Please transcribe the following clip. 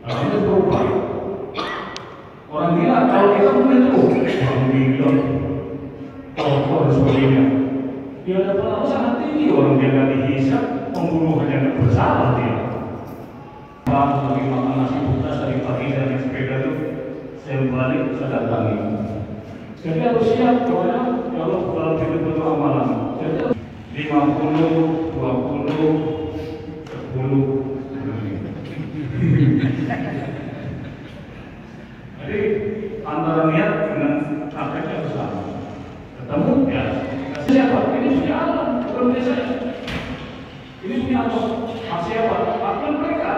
Kalau itu berubah. Orang gila, kalau kita melihat orang gila, kotor dan sebagainya. Dia ada pengaruh sangat tinggi, orang dia nggak dihisap, pembunuhannya nggak bersalah dia. Lagi makan nasi butas dari pagi dari sepeda itu, saya balik saya datangi. Jadi harus siap doanya, kalau betul-betul amalan. Jadi 50, 20, 10. Jadi antara niat dengan prakteknya bersama. Ketemu ya, siapa? Ini punya Allah, bukan punya saya. Ini punya Allah. Siapa? Akan mereka.